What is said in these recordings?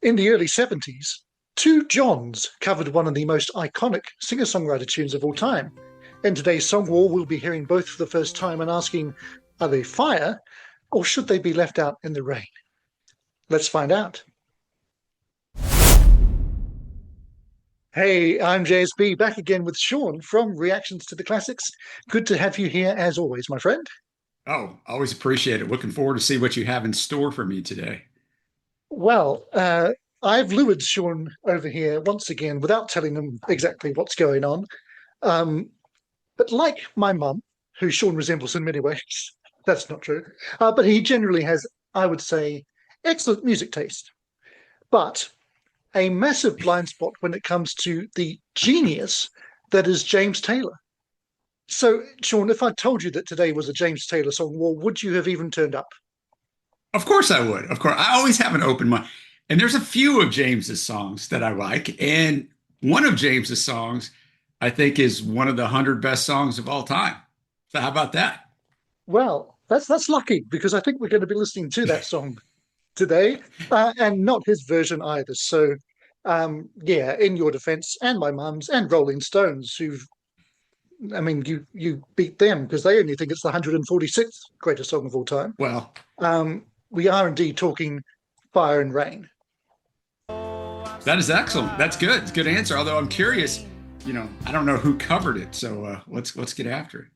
In the early 70s, two Johns covered one of the most iconic singer-songwriter tunes of all time. In today's Song War, we'll be hearing both for the first time and asking, are they fire or should they be left out in the rain? Let's find out. Hey, I'm JSB, back again with Shawn from Reactions to the Classics. Good to have you here as always, my friend. Oh, always appreciate it. Looking forward to see what you have in store for me today. Well, I've lured Shawn over here once again without telling him exactly what's going on. Um, but like my mum, who Shawn resembles in many ways, that's not true. But he generally has, I would say, excellent music taste, but a massive blind spot when it comes to the genius that is James Taylor. So, Shawn, if I told you that today was a James Taylor song, well, would you have even turned up? Of course I would. Of course. I always have an open mind. And there's a few of James's songs that I like. And one of James's songs, I think, is one of the 100 best songs of all time. So how about that? Well, that's lucky because I think we're going to be listening to that song today, and not his version either. So, yeah, in your defense, and my mum's, and Rolling Stones, I mean, you beat them because they only think it's the 146th greatest song of all time. Well, We are indeed talking Fire and Rain. that is excellent. That's good. It's a good answer. Although I'm curious, I don't know who covered it. So let's get after it.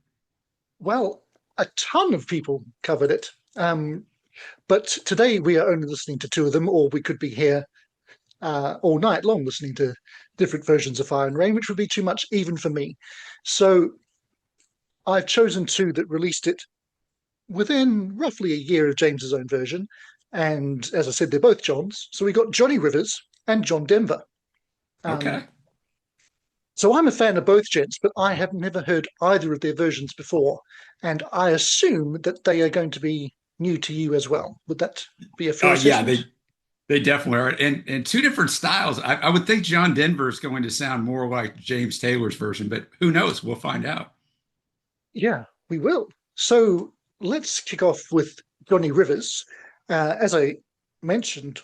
Well, a ton of people covered it. But today we are only listening to two of them, or we could be here all night long listening to different versions of Fire and Rain, which would be too much even for me. So I've chosen two that released it within roughly a year of James's own version. And as I said, they're both Johns. So we got Johnny Rivers and John Denver. Um, Okay. so I'm a fan of both gents, but I have never heard either of their versions before. And I assume that they are going to be new to you as well. Would that be a fair Yeah, assessment? they definitely are. And two different styles. I would think John Denver is going to sound more like James Taylor's version, but who knows? We'll find out. Yeah, we will. So let's kick off with Johnny Rivers. As I mentioned,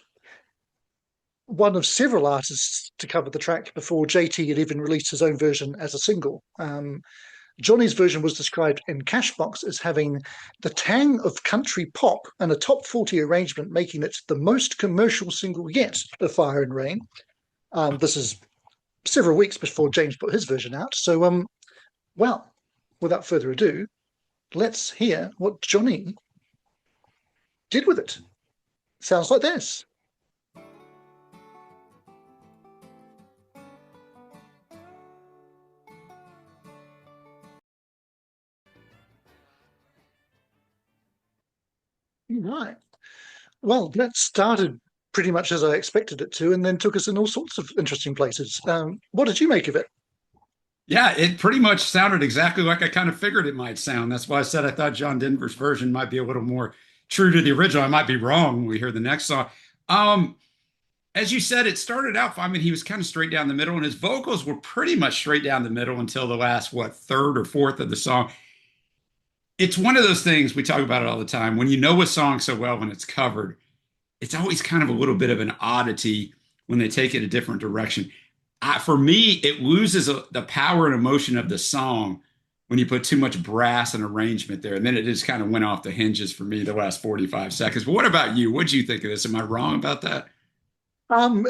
one of several artists to cover the track before JT had even released his own version as a single. Johnny's version was described in Cashbox as having the tang of country pop and a top 40 arrangement, making it the most commercial single yet of Fire and Rain. This is several weeks before James put his version out. So, well, without further ado, let's hear what Johnny did with it. Sounds like this. Right. Well, that started pretty much as I expected it to, and then took us in all sorts of interesting places. What did you make of it? Yeah, it pretty much sounded exactly like I kind of figured it might sound. That's why I said I thought John Denver's version might be a little more true to the original. I might be wrong when we hear the next song. Um, as you said, it started out, I mean, he was kind of straight down the middle, and his vocals were pretty much straight down the middle until the last, what, third or fourth of the song. It's one of those things we talk about it all the time. When you know a song so well when it's covered, it's always kind of a little bit of an oddity when they take it a different direction. For me, it loses the power and emotion of the song when you put too much brass and arrangement there. And then it just kind of went off the hinges for me the last 45 seconds. But what about you? What do you think of this? Am I wrong about that? Um,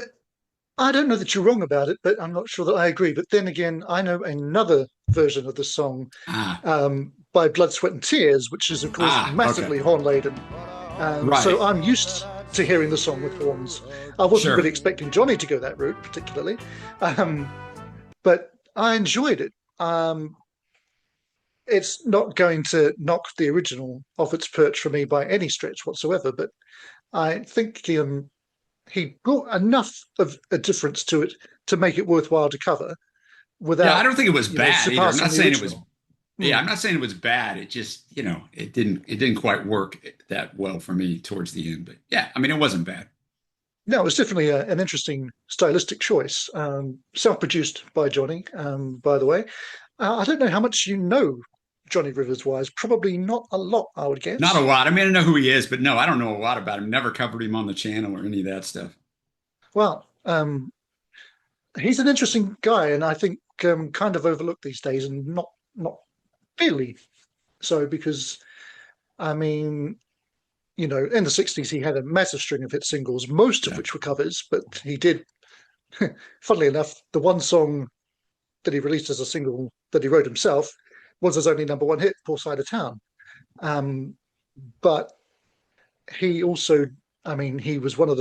I don't know that you're wrong about it, but I'm not sure that I agree. But then again, I know another version of the song Ah, by Blood, Sweat, and Tears, which is, of course, okay. massively horn laden. Right. So I'm used to hearing the song with horns. I wasn't really Sure. expecting Johnny to go that route, particularly, um, but I enjoyed it. It's not going to knock the original off its perch for me by any stretch whatsoever, but I think he brought enough of a difference to it to make it worthwhile to cover Yeah, I without, don't think it was bad either. I'm surpassing not the saying it was, original. yeah, Hmm. I'm not saying it was bad. It just, it didn't quite work that well for me towards the end. But yeah, I mean, it wasn't bad. No, it was definitely an interesting stylistic choice. Self-produced by Johnny, by the way. I don't know how much you know Johnny Rivers wise. Probably not a lot, I would Not a guess. lot. I mean, I know who he is, but no, I don't know a lot about him. Never covered him on the channel or any of that stuff. Well, he's an interesting guy, and I think kind of overlooked these days, and not really so because I mean, in the '60s he had a massive string of hit singles, most of Yeah. which were covers, but he did, funnily enough, the one song that he released as a single that he wrote himself was his only number one hit, "Poor Side of Town." Um, but he also, I mean, he was one of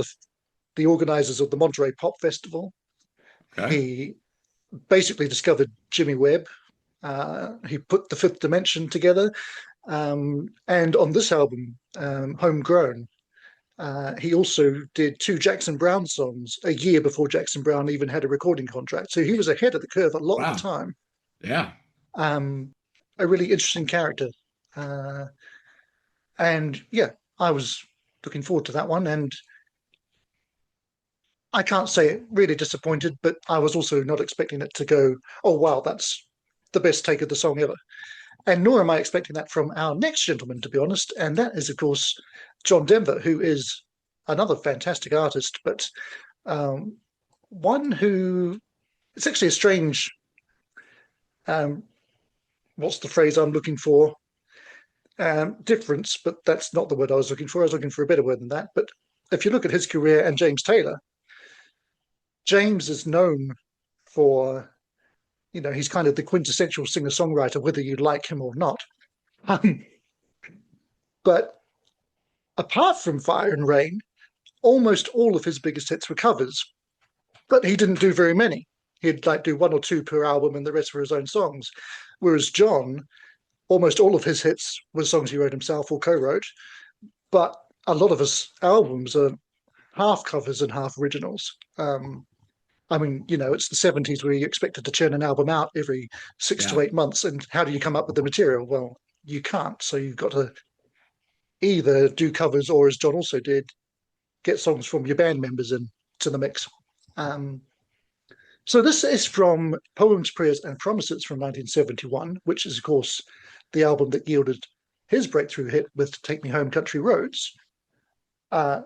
the organizers of the Monterey Pop Festival. Okay. He basically discovered Jimmy Webb. He put the Fifth Dimension together, and on this album, Homegrown, he also did two Jackson Browne songs a year before Jackson Browne even had a recording contract. So he was ahead of the curve a lot of the Wow. time. Yeah. Um, a really interesting character. Uh, and yeah, I was looking forward to that one. And I can't say really disappointed, but I was also not expecting it to go, oh, wow, that's the best take of the song ever. And nor am I expecting that from our next gentleman, to be honest. And that is, of course, John Denver, who is another fantastic artist, but um, one who it's actually a strange, um, what's the phrase I'm looking for? Difference, but that's not the word I was looking for. I was looking for a better word than that. But if you look at his career and James Taylor, James is known for, he's kind of the quintessential singer songwriter, whether you like him or not. Um, but apart from Fire and Rain, almost all of his biggest hits were covers, but he didn't do very many. He'd like do one or two per album, and the rest were his own songs. Whereas John, almost all of his hits were songs he wrote himself or co-wrote, but a lot of his albums are half covers and half originals. I mean, it's the '70s where you expected to churn an album out every six Yeah. to 8 months, and how do you come up with the material? Well, you can't. So you've got to either do covers or, as John also did, get songs from your band members into the mix. Um, so this is from Poems, Prayers, and Promises from 1971, which is, of course, the album that yielded his breakthrough hit with Take Me Home, Country Roads. Uh,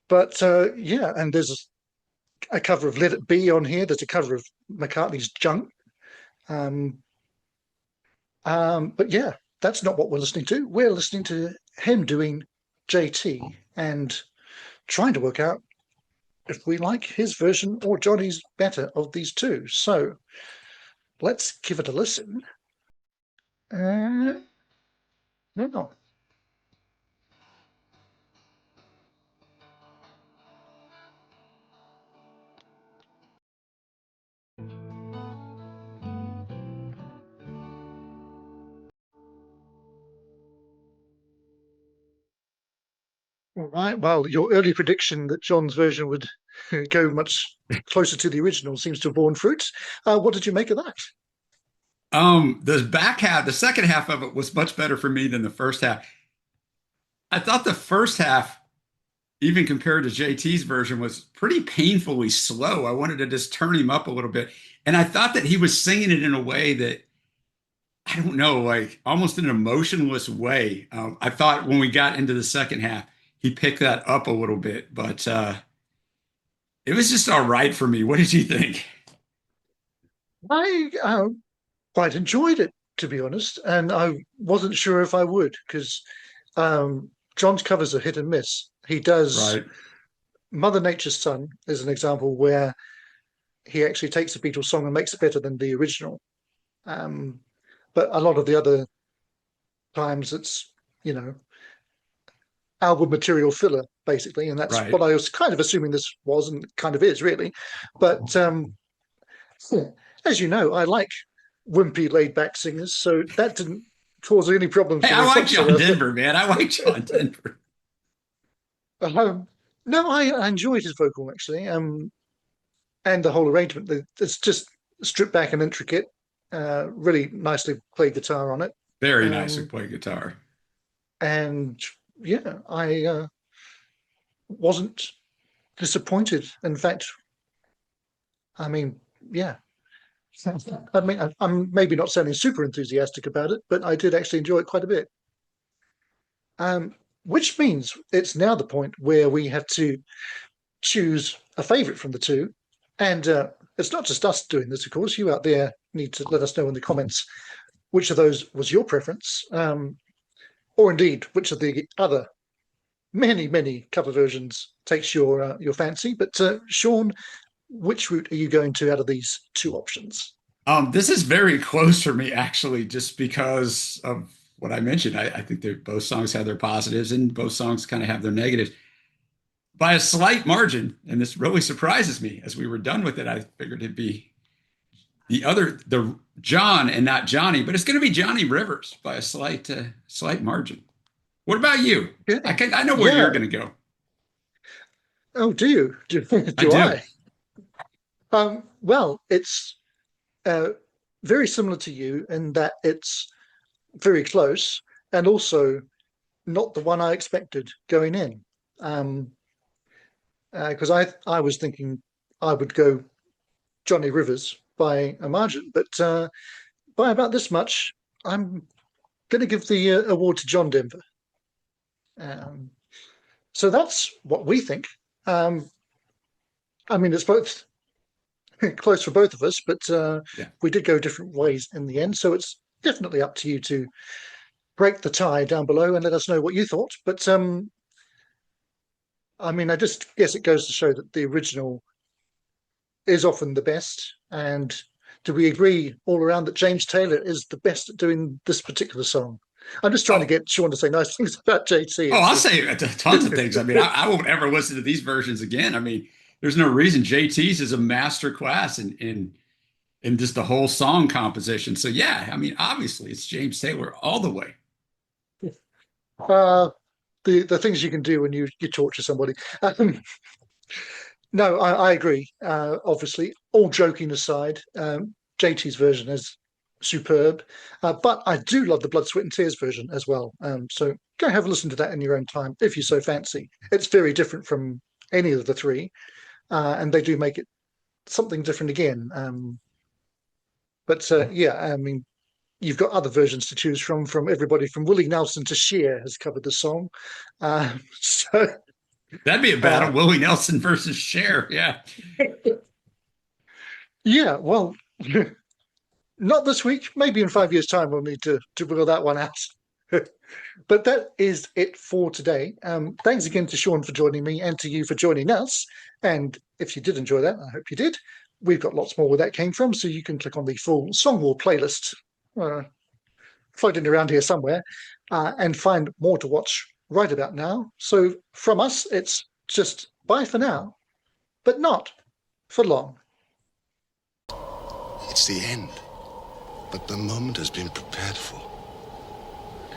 but yeah, and there's a cover of Let It Be on here. There's a cover of McCartney's Junk. Um, but yeah, that's not what we're listening to. We're listening to him doing JT and trying to work out if we like his version or Johnny's better of these two. So let's give it a listen. No. All right. Well, your early prediction that John's version would go much closer to the original seems to have borne fruit. What did you make of that? The back half, the second half of it was much better for me than the first half. I thought the first half, even compared to JT's version, was pretty painfully slow. I wanted to just turn him up a little bit. And I thought that he was singing it in a way that, I don't know, like almost in an emotionless way. I thought when we got into the second half, he picked that up a little bit, but it was just all right for me. What did you think? I quite enjoyed it, to be honest, and I wasn't sure if I would because John's covers are hit and miss. He does Right, Mother Nature's Son is an example where he actually takes a Beatles song and makes it better than the original. Um, but a lot of the other times it's, you know, album material filler, basically. And that's right. what I was kind of assuming this was and kind of is, really. But yeah, as you know, I like wimpy, laid back singers. So that didn't cause any problems Hey, for I me like John whatsoever. Denver, man. I like John Denver. Um, no, I enjoyed his vocal, actually. And the whole arrangement. It's just stripped back and intricate. Really nicely played guitar on it. Very nice to Um, play guitar. and yeah, I wasn't disappointed. In fact, I mean, yeah. I mean, I'm maybe not sounding super enthusiastic about it, but I did actually enjoy it quite a bit. Which means it's now the point where we have to choose a favourite from the two. And it's not just us doing this, of course. You out there need to let us know in the comments which of those was your preference, or indeed which of the other many cover versions takes your fancy. But Shawn, which route are you going to out of these two options? This is very close for me, actually, just because of what I mentioned. I think both songs have their positives and both songs kind of have their negatives by a slight margin. And this really surprises me. As we were done with it, I figured it'd be the John and not Johnny, but it's going to be Johnny Rivers by a slight margin. What about you? Yeah. I know where you're going to go. Oh, do you? Do I I? Well, it's very similar to you in that it's very close and also not the one I expected going in. Because I was thinking I would go Johnny Rivers by a margin, but by about this much, I'm going to give the award to John Denver. So that's what we think. I mean, it's both close for both of us, but we did go different ways in the end. So it's definitely up to you to break the tie down below and let us know what you thought. But I mean, I just guess it goes to show that the original is often the best. And do we agree all around that James Taylor is the best at doing this particular song? I'm just trying to get Shawn to say nice things about JT. I'll say tons of things. I mean, I won't ever listen to these versions again. I mean, there's no reason. JT's is a master class in just the whole song composition. So yeah, I mean, obviously it's James Taylor all the way. The things you can do when you torture somebody. No, I agree. Obviously, all joking aside, JT's version is superb, but I do love the Blood, Sweat and Tears version as well. So go have a listen to that in your own time if you so fancy. It's very different from any of the three, and they do make it something different again. But yeah, I mean, you've got other versions to choose from everybody from Willie Nelson to Cher has covered the song. So that'd be a battle, Willie Nelson versus Cher. Yeah. Yeah, well, not this week. Maybe in 5 years' time we'll need to wheel that one out. But that is it for today. Thanks again to Shawn for joining me and to you for joining us. And if you did enjoy that, I hope you did. We've got lots more where that came from, so you can click on the full Song War playlist floating around here somewhere and find more to watch right about now. So from us, it's just bye for now, but not for long. It's the end, but the moment has been prepared for.